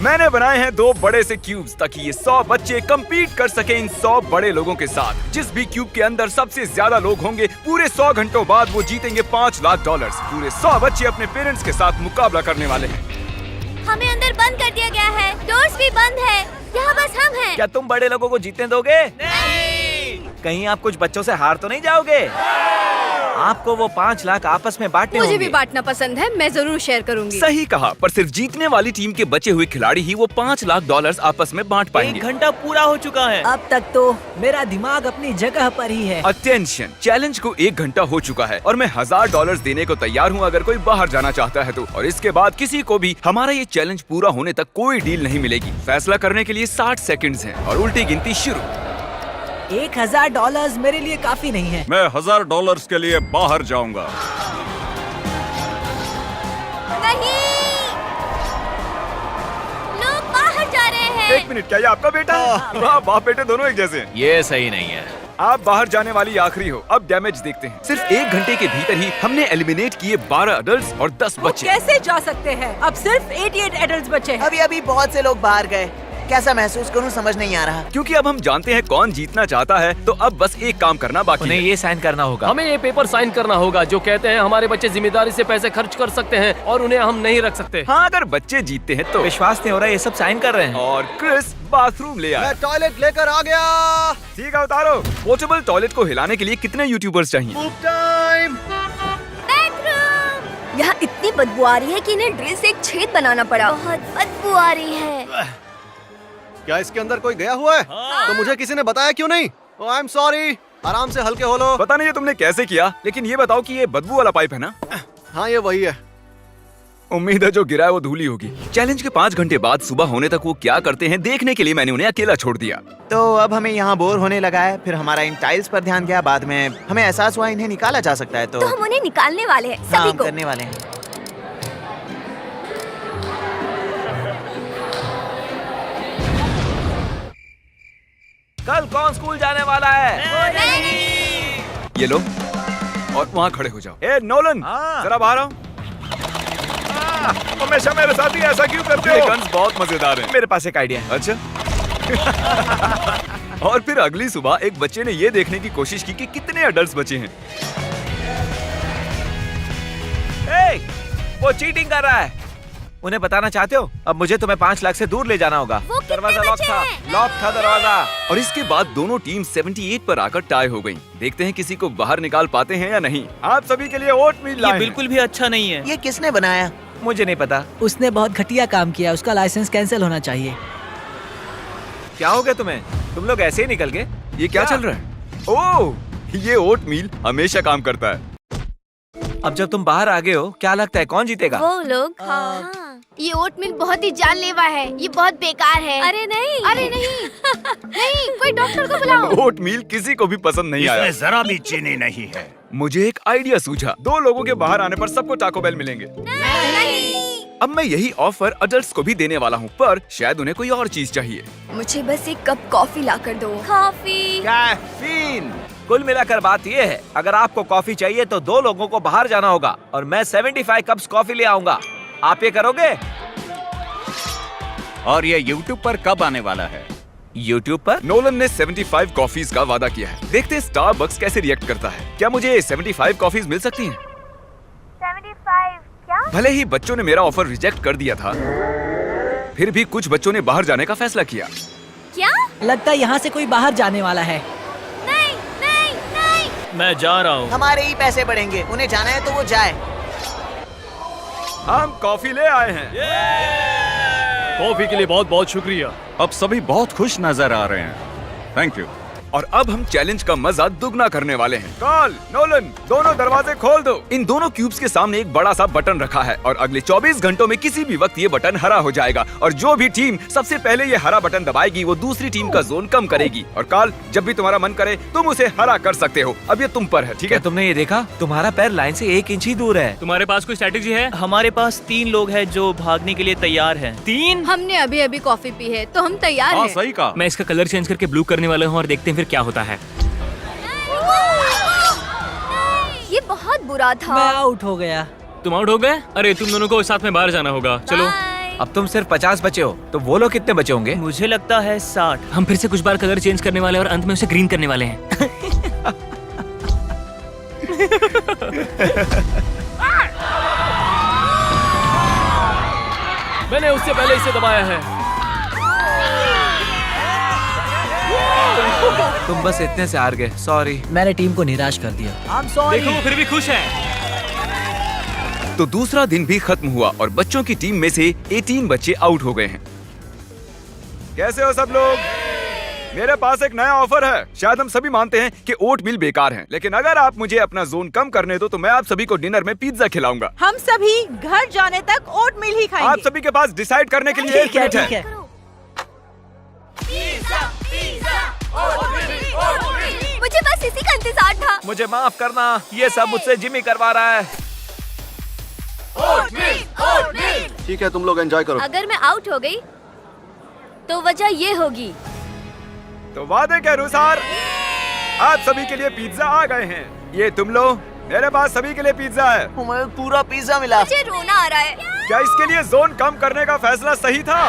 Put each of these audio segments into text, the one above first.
मैंने बनाए हैं 2 बड़े से क्यूब्स ताकि ये 100 बच्चे compete कर सके इन 100 बड़े लोगों के साथ। जिस भी क्यूब के अंदर सबसे ज्यादा लोग होंगे पूरे 100 घंटों बाद वो जीतेंगे $5 लाख। पूरे 100 बच्चे अपने पेरेंट्स के साथ मुकाबला करने वाले हैं। हमें अंदर बंद कर दिया गया है, डोर्स भी बंद है, यहाँ बस हम हैं। क्या तुम बड़े लोगों को जीतने दोगे? नहीं। कहीं आप कुछ बच्चों से हार तो नहीं जाओगे? आपको वो 5 लाख आपस में बांटने होंगे। मुझे भी बांटना पसंद है, मैं जरूर शेयर करूंगी। सही कहा, पर सिर्फ जीतने वाली टीम के बचे हुए खिलाड़ी ही वो $5 लाख आपस में बांट पाएंगे। 1 घंटा पूरा हो चुका है। अब तक तो मेरा दिमाग अपनी जगह पर ही है। अटेंशन, चैलेंज को 1 घंटा हो चुका है और मैं $1000 देने को तैयार हूँ अगर कोई बाहर जाना चाहता है तो। और इसके बाद किसी को भी हमारा ये चैलेंज पूरा होने तक कोई डील नहीं मिलेगी। फैसला करने के लिए 60 सेकंड्स हैं और उल्टी गिनती शुरू। $1000 मेरे लिए काफी नहीं है। मैं $1000 के लिए बाहर जाऊंगा। नहीं, लोग बाहर जा रहे हैं। 1 मिनट, क्या ये आपका बेटा है? वाह, बाप बेटे दोनों एक जैसे हैं। ये सही नहीं है। आप बाहर जाने वाली आखिरी हो। अब डैमेज देखते हैं। सिर्फ 1 घंटे के भीतर ही हमने एलिमिनेट किए 12 अडल्ट और 10 वो बच्चे। कैसे जा सकते हैं? अब सिर्फ 88 एडल्ट बचे हैं। अभी बहुत से लोग बाहर गए। कैसा महसूस करूं समझ नहीं आ रहा। क्योंकि अब हम जानते हैं कौन जीतना चाहता है तो अब बस एक काम करना बाकी उन्हें है। ये साइन करना होगा। हमें ये पेपर साइन करना होगा जो कहते हैं हमारे बच्चे जिम्मेदारी से पैसे खर्च कर सकते हैं और उन्हें हम नहीं रख सकते। हाँ, अगर बच्चे जीतते हैं तो। विश्वास नहीं हो रहा, ये सब साइन कर रहे हैं। और क्रिस बाथरूम ले आया। टॉयलेट लेकर आ गया। ठीक है, उतारो। पोर्टेबल टॉयलेट को हिलाने के लिए कितने यूट्यूबर्स चाहिए? बेडरूम। यहाँ इतनी बदबू आ रही है कि इन्हें ड्रिल से एक छेद बनाना पड़ा। बहुत बदबू आ रही है। क्या इसके अंदर कोई गया हुआ है? तो मुझे किसी ने बताया क्यों नहीं? I am sorry. आराम से हल्के हो लो। पता नहीं ये तुमने कैसे किया, लेकिन ये बताओ कि ये बदबू वाला पाइप है ना? हाँ, ये वही है। उम्मीद है जो गिरा है वो धूली होगी। चैलेंज के 5 घंटे बाद सुबह होने तक वो क्या करते हैं देखने के लिए मैंने उन्हें अकेला छोड़ दिया। तो अब हमें यहाँ बोर होने लगा है। फिर हमारा इन टाइल्स पर ध्यान गया। बाद में हमें एहसास हुआ इन्हें निकाला जा सकता है। तो हम उन्हें निकालने वाले हैं, हाँ, सभी हम को। करने वाले हैं। कल कौन स्कूल जाने वाला है? ये लो और वहाँ खड़े हो जाओ। ए नोलन, हाँ। जरा बाहर आओ। हमेशा मेरे साथ ही ऐसा क्यों करते हो? ये गन्स बहुत मजेदार हैं। मेरे पास एक आइडिया है। अच्छा। और फिर अगली सुबह एक बच्चे ने ये देखने की कोशिश की कि कितने अडल्ट्स बचे हैं। ए, वो चीटिंग कर रहा है। उन्हें बताना चाहते हो? अब मुझे तुम्हें 5 लाख से दूर ले जाना होगा। वो कितने दरवाजा लॉक बचे था। हैं? लॉक था दरवाजा। और इसके बाद दोनों टीम 78 पर आकर टाई हो गयी। देखते हैं किसी को बाहर निकाल पाते हैं या नहीं। आप सभी के लिए ओटमील लाए हैं। बिल्कुल भी अच्छा नहीं है। ये किसने बनाया? मुझे नहीं पता। उसने बहुत घटिया काम किया। उसका लाइसेंस कैंसिल होना चाहिए। क्या हो गया तुम्हें? तुम लोग ऐसे ही निकल गए? ये क्या चल रहा है? ओह, ये ओटमील हमेशा काम करता है। अब जब तुम बाहर आ गए हो, क्या लगता है कौन जीतेगा? वो लोग। हाँ। ये ओटमील बहुत ही जानलेवा है। ये बहुत बेकार है। अरे नहीं, अरे नहीं। नहीं, कोई डॉक्टर को बुलाओ। ओटमील किसी को भी पसंद नहीं आया। जरा भी चीनी नहीं है। मुझे एक आइडिया सूझा। 2 लोगों के बाहर आने पर सबको टाको बेल मिलेंगे। नहीं। अब मैं यही ऑफर अडल्ट्स को भी देने वाला हूँ, पर शायद उन्हें कोई और चीज चाहिए। मुझे बस एक कप कॉफी ला कर दो। कॉफी। कैफीन। कुल मिलाकर बात ये है, अगर आपको कॉफी चाहिए तो 2 लोगों को बाहर जाना होगा और मैं 75 कप्स कॉफी ले आऊंगा। आप ये करोगे? और ये YouTube पर कब आने वाला है? YouTube पर? नोलन ने 75 कॉफीज का वादा किया है। देखते हैं स्टारबक्स कैसे रिएक्ट करता है। क्या मुझे 75 कॉफीज मिल सकती हैं? 75 क्या? भले ही बच्चों ने मेरा ऑफर रिजेक्ट कर दिया था, फिर भी कुछ बच्चों ने बाहर जाने का फैसला किया। क्या? लगता है यहाँ से कोई बाहर जाने वाला है। नहीं, नहीं, नहीं। मैं जा रहा हूँ। हमारे ही पैसे बढ़ेंगे। उन्हें जाना है तो वो जाए। हम कॉफी ले आए हैं। कॉफी के लिए बहुत बहुत शुक्रिया। अब सभी बहुत खुश नजर आ रहे हैं। Thank you. और अब हम चैलेंज का मजा दुगना करने वाले हैं। कार्ल, नोलन, दोनों दरवाजे खोल दो। इन दोनों क्यूब्स के सामने एक बड़ा सा बटन रखा है और अगले 24 घंटों में किसी भी वक्त ये बटन हरा हो जाएगा और जो भी टीम सबसे पहले ये हरा बटन दबाएगी वो दूसरी टीम का जोन कम करेगी। और कार्ल, जब भी तुम्हारा मन करे तुम उसे हरा कर सकते हो। अब ये तुम पर है, ठीक क्या है? तुमने ये देखा? तुम्हारा पैर लाइन से 1 इंच ही दूर है। तुम्हारे पास कोई स्ट्रेटेजी है? हमारे पास 3 लोग हैं जो भागने के लिए तैयार हैं। 3? हमने अभी अभी कॉफी पी है तो हम तैयार हाँ, हैं। सही कहा। मैं इसका कलर चेंज करके ब्लू करने वाला हूँ और देखते हैं फिर क्या होता है। ये बहुत बुरा था। मैं आउट हो गया। तुम आउट हो गए? अरे तुम दोनों को साथ में बाहर जाना होगा। चलो। Bye. अब तुम सिर्फ 50 बचे हो, तो वो लोग कितने बचे होंगे? मुझे लगता है 60। हम फिर से कुछ बार कलर चेंज करने वाले हैं और अंत में उसे ग्रीन करने वाले हैं। मैंने उससे पहले इसे दबाया है। तुम बस इतने से हार गए, सॉरी। मैंने टीम को निराश कर दिया। I'm sorry। देखो वो फिर भी खुश है। तो दूसरा दिन भी खत्म हुआ और बच्चों की टीम में से 18 बच्चे आउट हो गए हैं। कैसे हो सब लोग? मेरे पास एक नया ऑफर है। शायद हम सभी मानते हैं कि ओट मिल बेकार है, लेकिन अगर आप मुझे अपना जोन कम करने दो तो मैं आप सभी को डिनर में पिज्जा खिलाऊंगा। हम सभी घर जाने तक ओट मिल ही खाएंगे। आप सभी के पास डिसाइड करने के लिए 1 मिनट है। ठीक है। मुझे बस इसी का इंतजार था। मुझे माफ करना, ये सब मुझसे जिमी करवा रहा है। ठीक है, तुम लोग एंजॉय करो। अगर मैं आउट हो गई तो वजह ये होगी। तो वादे के अनुसार आप सभी के लिए पिज्जा आ गए हैं। ये तुम लो, मेरे पास सभी के लिए पिज्जा है। हमें पूरा पिज्जा मिला। मुझे रोना आ रहा है। क्या इसके लिए जोन कम करने का फैसला सही था?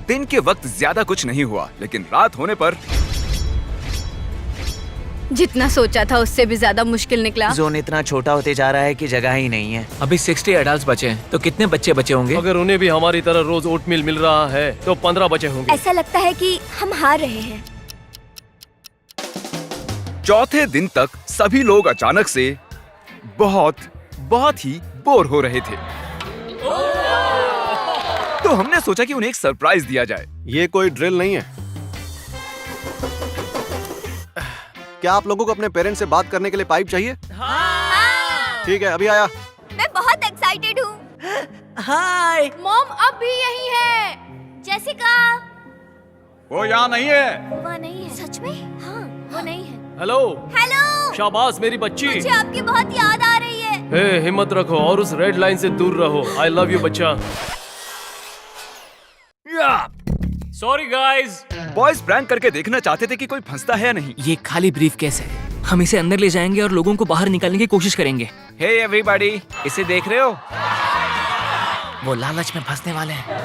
दिन के वक्त ज्यादा कुछ नहीं हुआ, लेकिन रात होने पर जितना सोचा था उससे भी ज्यादा मुश्किल निकला। जोन इतना छोटा होते जा रहा है कि जगह ही नहीं है। अभी 60 एडल्ट्स बचे हैं, तो कितने बच्चे बचे होंगे? अगर उन्हें भी हमारी तरह रोज ओटमील मिल रहा है तो 15 बचे होंगे। ऐसा लगता है कि हम हार रहे हैं। चौथे दिन तक सभी लोग अचानक से बहुत ही बोर हो रहे थे। तो हमने सोचा कि उन्हें एक सरप्राइज दिया जाए। ये कोई ड्रिल नहीं है। क्या आप लोगों को अपने पेरेंट्स से बात करने के लिए पाइप चाहिए? ठीक है, अभी आया। मैं बहुत एक्साइटेड हूँ। हाय। मॉम अब भी यही है। जेसिका वो यहाँ नहीं है। वो नहीं है। सच में? हाँ, वो नहीं है। हेलो। हेलो। शाबाश मेरी बच्ची। मुझे आपकी बहुत याद आ रही है। हे, हिम्मत रखो और उस रेड लाइन से दूर रहो। आई लव यू बच्चा। Sorry guys. बॉयज प्रैंक करके देखना चाहते थे कि कोई फंसता है या नहीं। ये खाली ब्रीफकेस है। हम इसे अंदर ले जाएंगे और लोगों को बाहर निकालने की कोशिश करेंगे। हे एवरीबॉडी, इसे देख रहे हो? वो लालच में फंसने वाले हैं।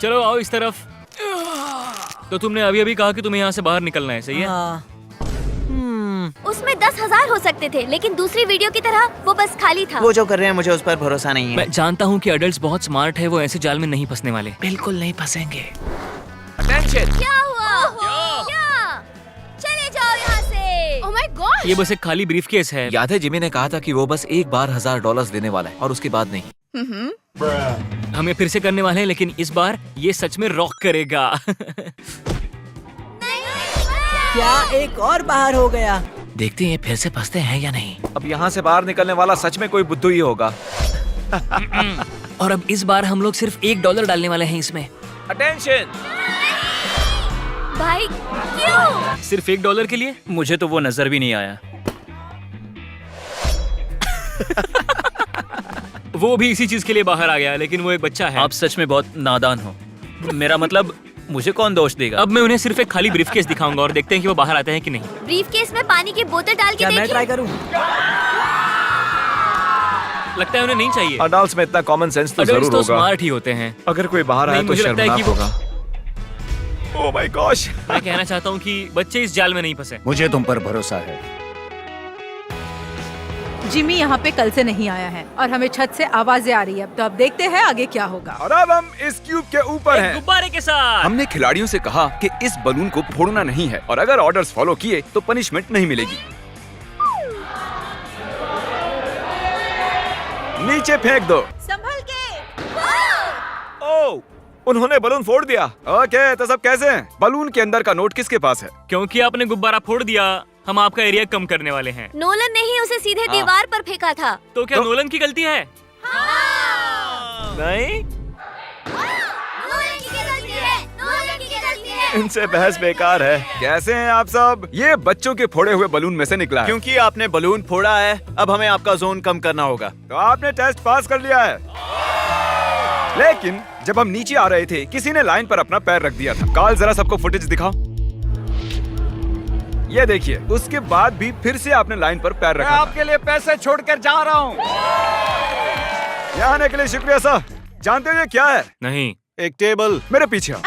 चलो आओ इस तरफ। तो तुमने अभी अभी कहा कि तुम्हें यहाँ से बाहर निकलना है, सही है? हाँ। उसमें 10,000 हो सकते थे, लेकिन दूसरी वीडियो की तरह वो बस खाली था। वो जो कर रहे हैं मुझे उस पर भरोसा नहीं है। मैं जानता हूँ कि अडल्ट्स बहुत स्मार्ट है, वो ऐसे जाल में नहीं फंसने वाले। बिल्कुल नहीं फंसेंगे। अटेंशन। क्या हुआ? क्या? चले जाओ यहाँ से। Oh my God. ये बस एक खाली ब्रीफकेस है। याद है जिमी ने कहा था कि वो बस एक बार $1000 देने वाला है और उसके बाद नहीं। हम ये फिर से करने वाले हैं, लेकिन इस बार ये सच में रॉक करेगा। क्या एक और बाहर हो गया? देखते हैं फिर से फंसते हैं या नहीं। अब यहाँ से बाहर निकलने वाला सच में कोई बुद्धू ही होगा। और अब इस बार हम लोग सिर्फ $1 डालने वाले हैं इसमें। अटेंशन। भाई क्यों? सिर्फ $1 के लिए? मुझे तो वो नजर भी नहीं आया। वो भी इसी चीज के लिए बाहर आ गया, लेकिन वो एक बच्चा है। आप सच में बहुत नादान हो। मेरा मतलब मुझे कौन दोष देगा? अब मैं उन्हें सिर्फ एक खाली ब्रीफकेस दिखाऊंगा और देखते हैं कि वो बाहर आते हैं कि नहीं। ब्रीफकेस में पानी की बोतल डाल के क्या मैं देखिए। ट्राई करूं? लगता है उन्हें नहीं चाहिए। अडल्ट्स में इतना कॉमन सेंस तो अडल्ट्स जरूर तो होगा। स्मार्ट ही होते हैं। अगर कोई बाहर आया नहीं, तो मुझे लगता है शर्मनाक कि वो- होगा। Oh my gosh. मैं कहना चाहता हूँ कि बच्चे इस जाल में नहीं फंसे। मुझे तुम पर भरोसा है। जिमी यहाँ पे कल से नहीं आया है और हमें छत से आवाजें आ रही है। तो अब देखते हैं आगे क्या होगा। और अब हम इस क्यूब के ऊपर हैं। गुब्बारे के साथ। हमने खिलाड़ियों से कहा कि इस बलून को फोड़ना नहीं है और अगर ऑर्डर्स फॉलो किए तो पनिशमेंट नहीं मिलेगी। नीचे फेंक दो। संभल के। ओह, उन्होंने बलून फोड़ दिया। ओके, तो सब कैसे हैं? बलून के अंदर का नोट किसके पास है? क्योंकि आपने गुब्बारा फोड़ दिया, हम आपका एरिया कम करने वाले हैं। नोलन ने ही उसे सीधे दीवार पर फेंका था। तो क्या नोलन की गलती है? नहीं, नोलन की गलती है। नोलन की गलती है। इनसे बहस बेकार है। कैसे हैं आप सब? ये बच्चों के फोड़े हुए बलून में से निकला है। क्योंकि आपने बलून फोड़ा है, अब हमें आपका जोन कम करना होगा। तो आपने टेस्ट पास कर लिया है। लेकिन जब हम नीचे आ रहे थे, किसी ने लाइन पर अपना पैर रख दिया था। कार्ल, जरा सबको फुटेज दिखाओ। ये देखिए, उसके बाद भी फिर से आपने लाइन पर पैर रखा था। आपके लिए पैसे छोड़कर जा रहा हूँ। यहाँ आने के लिए शुक्रिया सर। जानते हो ये क्या है? नहीं। एक टेबल। मेरे पीछे आओ।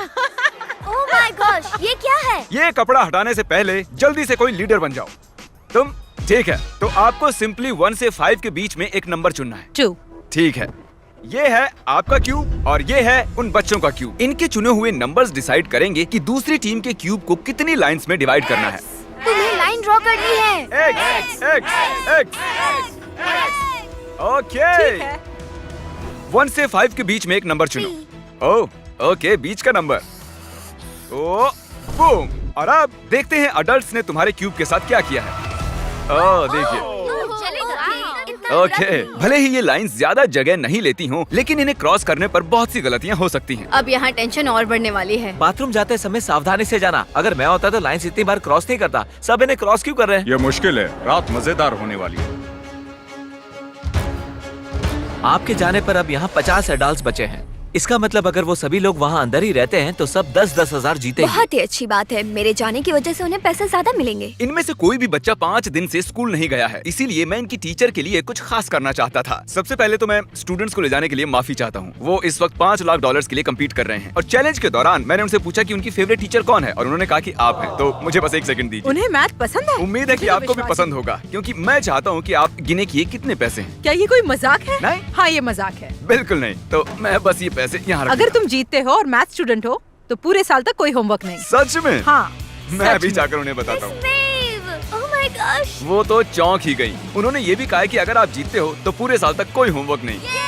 ओह माय गॉश, ये क्या है? ये कपड़ा हटाने से पहले जल्दी से कोई लीडर बन जाओ। तुम ठीक है, तो आपको सिंपली 1 से 5 के बीच में एक नंबर चुनना है। 2। ठीक है, ये है आपका क्यूब और ये है उन बच्चों का क्यूब। इनके चुने हुए नंबर्स डिसाइड करेंगे कि दूसरी टीम के क्यूब को कितनी लाइंस में डिवाइड करना है। तुम्हें लाइन ड्रॉ करनी है। X। ओके, 1 से 5 के बीच में एक नंबर चुनो। ओह ओके, बीच का नंबर। ओ बूम। और अब देखते हैं अडल्ट्स ने तुम्हारे क्यूब के साथ क्या किया है। ओह देखिए, ओके, भले ही ये लाइंस ज्यादा जगह नहीं लेती हों, लेकिन इन्हें क्रॉस करने पर बहुत सी गलतियां हो सकती हैं। अब यहाँ टेंशन और बढ़ने वाली है। बाथरूम जाते समय सावधानी से जाना। अगर मैं होता तो लाइंस इतनी बार क्रॉस नहीं करता। सब इन्हें क्रॉस क्यों कर रहे हैं? ये मुश्किल है, रात मजेदार होने वाली है। आपके जाने पर अब यहाँ 50 एडल्ट्स बचे हैं। इसका मतलब अगर वो सभी लोग वहाँ अंदर ही रहते हैं तो सब 10-10 हजार जीतेंगे। बहुत ही अच्छी बात है, मेरे जाने की वजह से उन्हें पैसे ज्यादा मिलेंगे। इनमें से कोई भी बच्चा 5 दिन से स्कूल नहीं गया है, इसीलिए मैं इनकी टीचर के लिए कुछ खास करना चाहता था। सबसे पहले तो मैं स्टूडेंट्स को ले जाने के लिए माफी चाहता हूँ। वो इस वक्त $5 लाख के लिए कम्पीट कर रहे हैं और चैलेंज के दौरान मैंने उनसे पूछा कि उनकी फेवरेट टीचर कौन है और उन्होंने कहा कि आप हैं। तो मुझे बस 1 सेकंड दीजिए। उन्हें मैथ पसंद है? उम्मीद है कि मुझे तो आपको भी विश्वास पसंद होगा, क्योंकि मैं चाहता हूँ कि आप गिने किए कितने पैसे हैं। क्या ये कोई मजाक है? नहीं। हाँ, ये मजाक है। बिल्कुल नहीं, तो मैं बस ये पैसे यहाँ रख अगर दूंगा। तुम जीतते हो और मैथ स्टूडेंट हो तो पूरे साल तक कोई होमवर्क नहीं। सच में? हाँ, मैं सच अभी में। जाकर उन्हें बताता हूँ। ओह माय गॉश, वो तो चौंक ही गई। उन्होंने ये भी कहा है कि अगर आप जीतते हो तो पूरे साल तक कोई होमवर्क नहीं।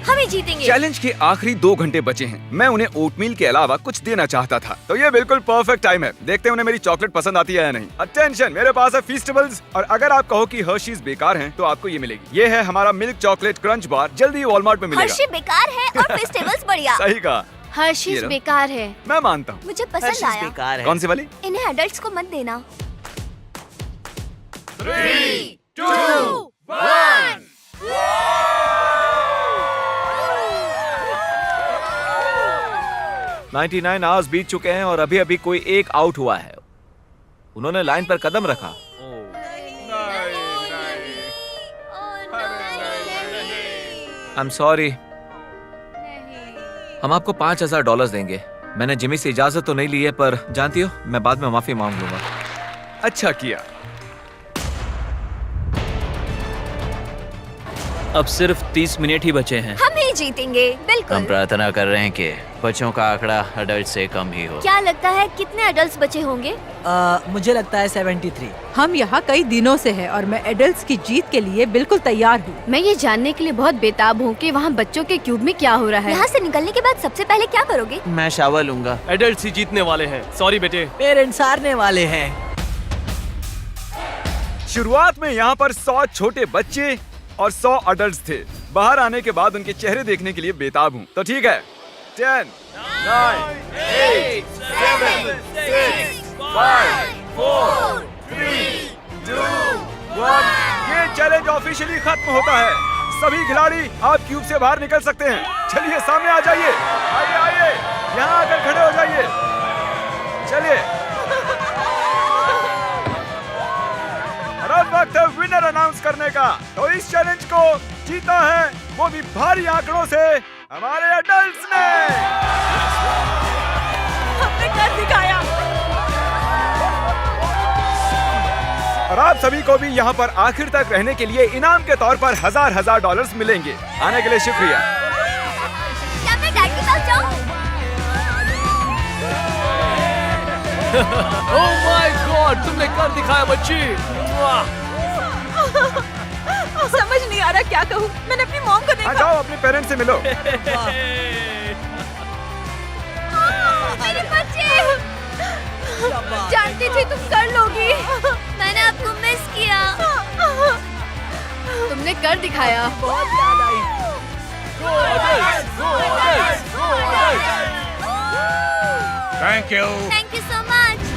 हम ही जीतेंगे। चैलेंज के आखिरी 2 घंटे बचे हैं। मैं उन्हें ओटमील के अलावा कुछ देना चाहता था, तो ये बिल्कुल परफेक्ट टाइम है। देखते हैं उन्हें मेरी चॉकलेट पसंद आती है या नहीं। अटेंशन, मेरे पास है फीस्टेबल्स, और अगर आप कहो कि हर्शीज बेकार हैं, तो आपको ये मिलेगी। ये है हमारा मिल्क चॉकलेट क्रंच बार, जल्दी वॉलमार्ट में मिलेगा। हर्षी बेकार है और फेस्टिवल्स बढ़िया। सही कहा, हर्षीज ये लो। बेकार है। मैं मानता हूँ। मुझे पसंद आया। कौन सी वाली? इन्हें एडल्ट्स को मत देना। 3, 2, 1। 99 आवर्स बीत चुके हैं और अभी अभी कोई एक आउट हुआ है। उन्होंने लाइन पर कदम रखा। I am sorry. हम आपको $5000 देंगे। मैंने जिमी से इजाजत तो नहीं ली है, पर जानती हो मैं बाद में माफी मांग लूंगा। अच्छा किया। अब सिर्फ 30 मिनट ही बचे हैं। हम ही जीतेंगे, बिल्कुल। हम प्रार्थना कर रहे हैं कि बच्चों का आंकड़ा अडल्ट से कम ही हो। क्या लगता है कितने एडल्ट्स बचे होंगे? मुझे लगता है 73। हम यहाँ कई दिनों से हैं और मैं एडल्ट्स की जीत के लिए बिल्कुल तैयार हूँ। मैं ये जानने के लिए बहुत बेताब हूँ कि वहाँ बच्चों के क्यूब में क्या हो रहा है। यहाँ से निकलने के बाद सबसे पहले क्या करोगे? मैं शावर लूंगा। एडल्ट्स ही जीतने वाले हैं। सॉरी बेटे। पेरेंट्स हारने वाले हैं। शुरुआत में यहाँ पर 100 छोटे बच्चे और 100 अडल्ट्स थे। बाहर आने के बाद उनके चेहरे देखने के लिए बेताब हूँ। तो ठीक है, 10, 9, 8, 7, 6, 5, 4, 3, 2, 1। ये चैलेंज ऑफिशियली खत्म होता है। सभी खिलाड़ी आप क्यूब से बाहर निकल सकते हैं। चलिए सामने आ जाइए। आइए आइए, यहाँ आकर खड़े हो जाइए। चलिए, अब वक्त है विनर अनाउंस करने का। तो इस चैलेंज को जीता है वो भी भारी आंकड़ों से हमारे एडल्ट्स ने। हमने कर दिखाया। और आप सभी को भी यहाँ पर आखिर तक रहने के लिए इनाम के तौर पर $1000 मिलेंगे। आने के लिए शुक्रिया। क्या मैं डैड के साथ जाऊँ? ओह माय गॉड, तुमने कर दिखाया बच्ची। समझ नहीं आ रहा क्या कहूँ। मैंने अपनी मॉम को हाँ, देखा। जाओ अपने पेरेंट्स से मिलो। मेरे बच्चे, जानती थी तुम कर लोगी। मैंने आपको मिस किया। तुमने कर दिखाया। बहुत याद आई। Thank you. Thank you so much.